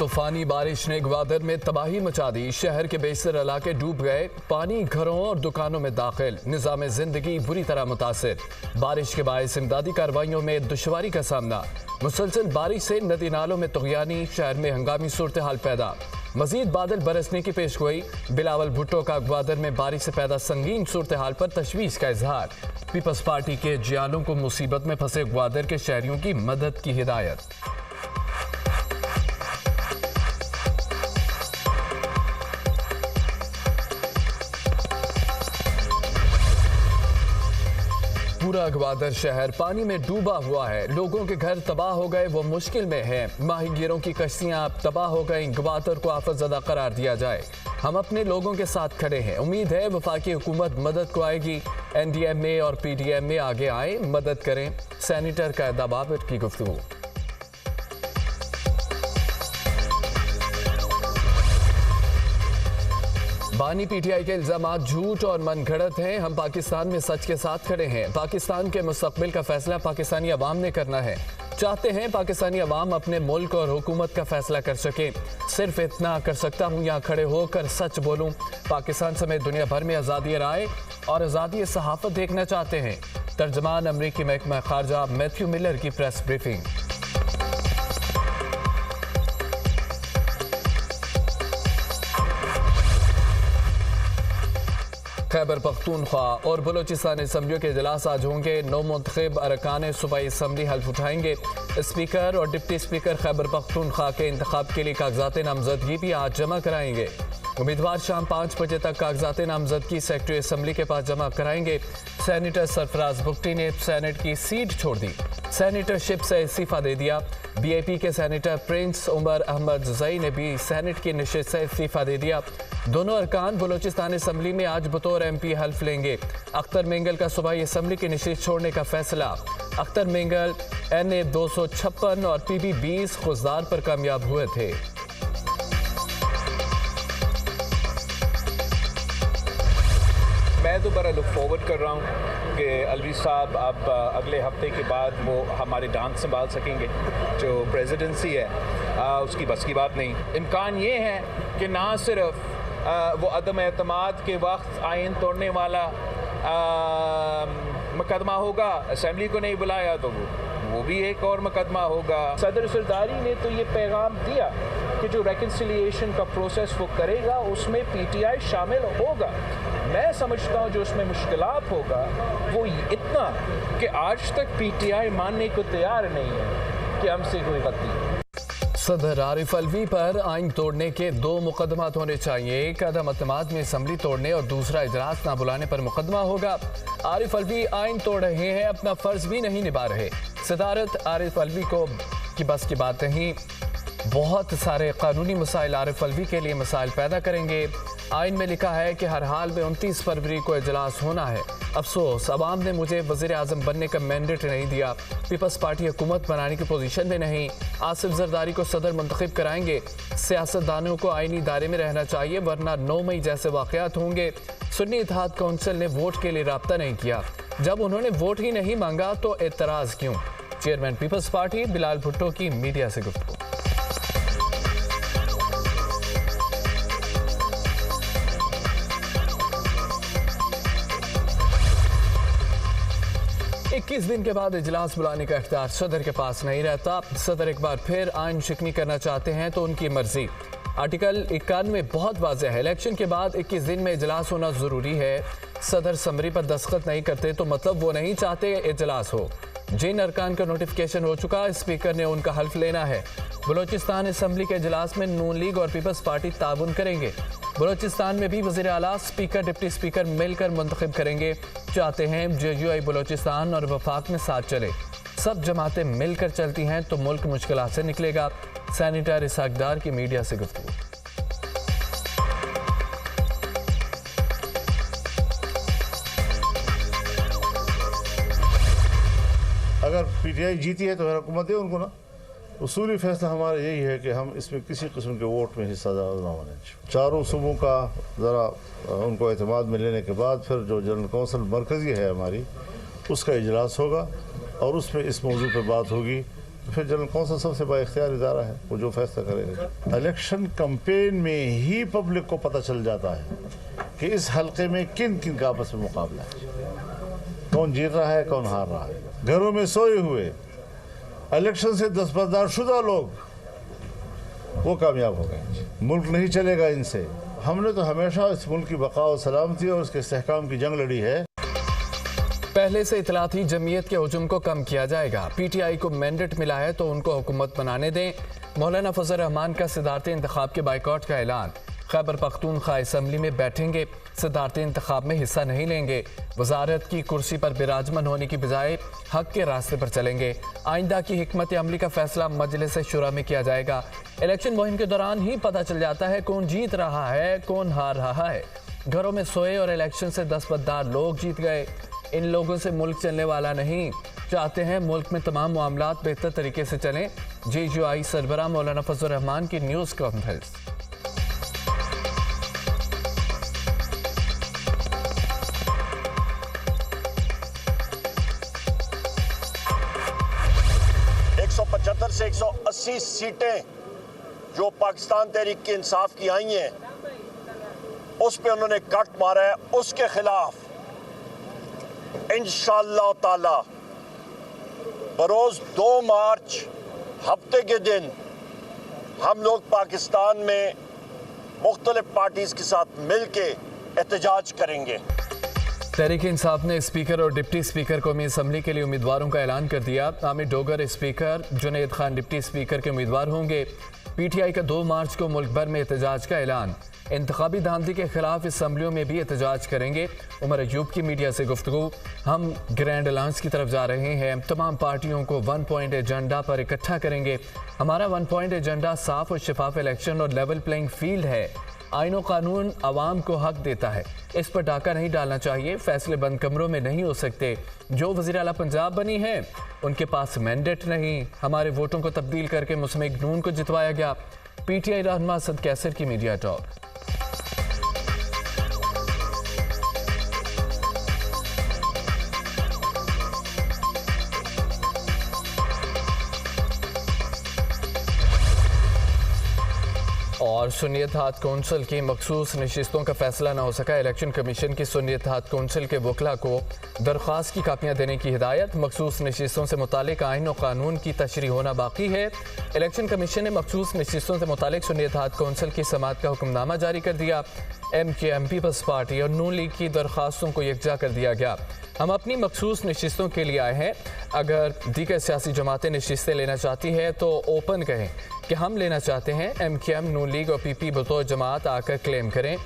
तूफानी बारिश ने ग्वादर में तबाही मचा दी। शहर के बेशतर इलाके डूब गए। पानी घरों और दुकानों में दाखिल। निज़ाम जिंदगी बुरी तरह मुतासिर। बारिश के बायस इमदादी कार्रवाइयों में दुश्वारी का सामना। मुसलसल बारिश से नदी नालों में तुग़यानी। शहर में हंगामी सूरत हाल पैदा। मजीद बादल बरसने की पेशगोई। बिलावल भुट्टो का ग्वादर में बारिश से पैदा संगीन सूरत हाल पर तशवीश का इजहार। पीपल्स पार्टी के जियालों को मुसीबत में फंसे ग्वादर के शहरियों की मदद की हिदायत। पूरा ग्वादर शहर पानी में डूबा हुआ है। लोगों के घर तबाह हो गए, वो मुश्किल में हैं। माहीगीरों की कश्तियां तबाह हो गई। ग्वादर को आफतज़दा करार दिया जाए। हम अपने लोगों के साथ खड़े हैं। उम्मीद है वफाकी हुकूमत मदद को आएगी। NDMA और PDMA आगे आए, मदद करें। सेनेटर कायदा बाबर की गुफ्तगू। बानी PTI के इल्जामात झूठ और मनगढ़ंत हैं। हम पाकिस्तान में सच के साथ खड़े हैं। पाकिस्तान के मुस्तकबिल का फैसला पाकिस्तानी अवाम ने करना है। चाहते हैं पाकिस्तानी अवाम अपने मुल्क और हुकूमत का फैसला कर सके। सिर्फ इतना कर सकता हूँ, यहाँ खड़े होकर सच बोलूँ। पाकिस्तान समेत दुनिया भर में आज़ादी राय और आज़ादी सहाफ़त देखना चाहते हैं। तर्जमान अमरीकी महकमा खारजा मैथ्यू मिलर की प्रेस ब्रीफिंग। खैबर पख्तूनख्वा और बलोचिस्तान असम्बलियों के इजलास आज होंगे। नौ मुंतखब अरकान सूबाई असम्बली हल्फ उठाएंगे। स्पीकर और डिप्टी स्पीकर खैबर पख्तूनख्वा के इंतखाब के लिए कागजात नामजदगी भी आज जमा कराएंगे। उम्मीदवार शाम 5 बजे तक कागजात नामजदगी सेक्रेटरी असम्बली के पास जमा कराएंगे। सेनेटर सरफराज भुट्टी ने सेनेट की सीट छोड़ दी। सेनेटरशिप से इस्तीफा दे दिया। BAP के सेनेटर प्रिंस उमर अहमद जई ने भी सेनेट की नशिस्त से इस्तीफा दे दिया। दोनों अरकान बलोचिस्तान असम्बली में आज बतौर MP हल्फ लेंगे। अख्तर मेंगल का सूबाई असम्बली की नशिस्त छोड़ने का फैसला। अख्तर मेंगल NA 256 और PB 20 खुजदार पर कामयाब हुए थे। मैं तो बड़ा लुक फॉरवर्ड कर रहा हूँ कि अलवी साहब अब अगले हफ्ते के बाद वो हमारे डांस संभाल सकेंगे। जो प्रेसिडेंसी है उसकी बस की बात नहीं। इम्कान ये है कि ना सिर्फ वो अदम एतमाद के वक्त आइन तोड़ने वाला मुकदमा होगा, असम्बली को नहीं बुलाया तो वो भी एक और मुकदमा होगा। सदर सरदारी ने तो ये पैगाम दिया कि जो रेकन्सिलिएशन का प्रोसेस वो करेगा उसमें PTI शामिल होगा। मैं समझता हूँ जो उसमें मुश्किलात होगा वो इतना कि आज तक PTI मानने को तैयार नहीं है कि हमसे कोई गलती। सदर आरिफ अलवी पर आइन तोड़ने के 2 मुकदमात होने चाहिए। एक अदम एतमाद में असम्बली तोड़ने और दूसरा इजलास ना बुलाने पर मुकदमा होगा। आरिफ अलवी आइन तोड़ रहे हैं, अपना फर्ज भी नहीं निभा रहे। सदारत आरिफ अलवी को की बस की बात नहीं। बहुत सारे कानूनी मसाइल आरिफ अलवी के लिए मसाइल पैदा करेंगे। आइन में लिखा है कि हर हाल में 29 फरवरी को इजलास होना है। अफसोस अवाम ने मुझे वज़ीर आज़म बनने का मैंडेट नहीं दिया। पीपल्स पार्टी हुकूमत बनाने की पोजीशन में नहीं। आसिफ जरदारी को सदर मुंतखब कराएंगे। सियासतदानों को आइनी दायरे में रहना चाहिए, वरना 9 मई जैसे वाक़यात होंगे। सुन्नी इत्तेहाद कौंसिल ने वोट के लिए राब्ता नहीं किया। जब उन्होंने वोट ही नहीं मांगा तो एतराज़ क्यों? Chairman People's Party Bilawal Bhutto की मीडिया से गुफ्तगू। 21 दिन के बाद इजलास बुलाने का इख्तियार सदर के पास नहीं रहता। सदर एक बार फिर आइन शिकनी करना चाहते हैं तो उनकी मर्जी। आर्टिकल 91 बहुत वाज़ेह है। इलेक्शन के बाद 21 दिन में इजलास होना ज़रूरी है। सदर समरी पर दस्तखत नहीं करते तो मतलब वो नहीं चाहते इजलास हो। जिन अरकान का नोटिफिकेशन हो चुका, स्पीकर ने उनका हल्फ लेना है। बलोचिस्तान असम्बली के इजलास में नून लीग और पीपल्स पार्टी ताउन करेंगे। बलोचिस्तान में भी वज़ीर आला, स्पीकर, डिप्टी स्पीकर मिलकर मुंतखब करेंगे। चाहते हैं JUI बलोचिस्तान और वफाक में साथ चले। सब जमातें मिलकर चलती हैं तो मुल्क मुश्किलात से निकलेगा। सेनेटर इसाकदार की मीडिया से गुफ्तगू। अगर PTI जीती है तो फिर हुकूमत दे उनको ना। उसूली फैसला हमारा यही है कि हम इसमें किसी किस्म के वोट में हिस्सा ना बने। चारों सूबों का ज़रा उनको एतमाद में लेने के बाद फिर जो जनरल कौंसिल मरकज़ी है हमारी, उसका इजलास होगा और उसमें इस मौजू पर बात होगी तो फिर जनरल कौंसिल सबसे बड़ा इख्तियार इदारा है, वो जो फैसला करेगा। इलेक्शन कैंपेन में ही पब्लिक को पता चल जाता है कि इस हल्के में किन किन का आपस में मुकाबला है, कौन जीत रहा है, कौन हार रहा है। घरों में सोए हुए इलेक्शन से दस्तबरदार शुदा लोग वो कामयाब हो गए। मुल्क नहीं चलेगा इनसे। हमने तो हमेशा इस मुल्क की बका और सलामती और उसके इस्तेहकाम की जंग लड़ी है। पहले से इतलाती जमीयत के हुजूम को कम किया जाएगा। पीटीआई को मैंडेट मिला है तो उनको हुकूमत बनाने दें। मौलाना फजल रहमान का सदारती इंतखाब के बाइकआउट का ऐलान। खैबर पख्तूनख्वा असम्बली में बैठेंगे, सदारती इंतखाब में हिस्सा नहीं लेंगे। वजारत की कुर्सी पर बिराजमान होने की बजाय हक के रास्ते पर चलेंगे। आइंदा की हिकमत अमली का फैसला मजलिस शुरा में किया जाएगा। इलेक्शन मुहिम के दौरान ही पता चल जाता है कौन जीत रहा है, कौन हार रहा है। घरों में सोए और इलेक्शन से दस्तबरदार लोग जीत गए। इन लोगों से मुल्क चलने वाला नहीं। चाहते हैं मुल्क में तमाम मामलात बेहतर तरीके से चलें। JUI सरबराह मौलाना फजल रहमान की न्यूज़ कॉन्फ्रेंस। से 180 सीटें जो पाकिस्तान तहरीक के इंसाफ की आई हैं उस पे उन्होंने कट मारा है। उसके खिलाफ इंशाअल्लाह ताला बरोज 2 मार्च हफ्ते के दिन हम लोग पाकिस्तान में मुख्तलिफ पार्टीज के साथ मिलके एहतजाज करेंगे। तहरीक इंसाफ ने स्पीकर और डिप्टी स्पीकर कौमी असम्बली के लिए उम्मीदवारों का ऐलान कर दिया। Aamir Dogar speaker, Junaid Khan deputy speaker के उम्मीदवार होंगे। PTI का 2 मार्च को मुल्क भर में एहतजाज का ऐलान। इंतखाबी धांधली के खिलाफ असम्बलियों में भी एहतजाज करेंगे। उमर अयूब की मीडिया से गुफ्तगू। हम ग्रैंड अलायंस की तरफ जा रहे हैं। तमाम पार्टियों को 1 पॉइंट एजेंडा पर इकट्ठा करेंगे। हमारा 1 पॉइंट एजेंडा साफ और शफाफ इलेक्शन और लेवल प्लेइंग फील्ड है। आईन और कानून आवाम को हक देता है, इस पर डाका नहीं डालना चाहिए। फैसले बंद कमरों में नहीं हो सकते। जो वज़ीर आला पंजाब बनी है उनके पास मैंडेट नहीं। हमारे वोटों को तब्दील करके मुस्लिम नून को जितवाया गया। PTI रहनुमा असद कैसर की मीडिया टॉक। और सुन्नी इत्तेहाद कौंसिल की मखसूस नशिस्तों का फैसला न हो सका। इलेक्शन कमीशन की सुन्नी इत्तेहाद कौंसिल के वकला को दरख्वास्त की कापियाँ देने की हिदायत। मखसूस नशिस्तों से मुतालिक आइन और कानून की तशरीह होना बाकी है। इलेक्शन कमीशन ने मखसूस नशिस्तों से मुतालिक सुन्नी इत्तेहाद कौंसिल की समाअत का हुक्मनामा जारी कर दिया। MKM पीपल्स पार्टी और नून लीग की दरख्वास्तों को यकजा कर दिया गया। हम अपनी मखसूस नशिस्तों के लिए आए हैं। अगर दीगर सियासी जमातें नशिस्तें लेना चाहती है तो ओपन कहें कि हम लेना चाहते हैं। MKM, नून लीग और PP बतौर जमात आकर क्लेम करें।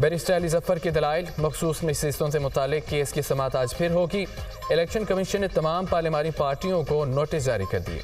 बैरिस्टर अली जफर के दलाइल। मखसूस नशिस्तों से मुतालिक केस की समाअत आज फिर होगी। इलेक्शन कमीशन ने तमाम पार्लिमानी पार्टियों को नोटिस जारी कर दिए।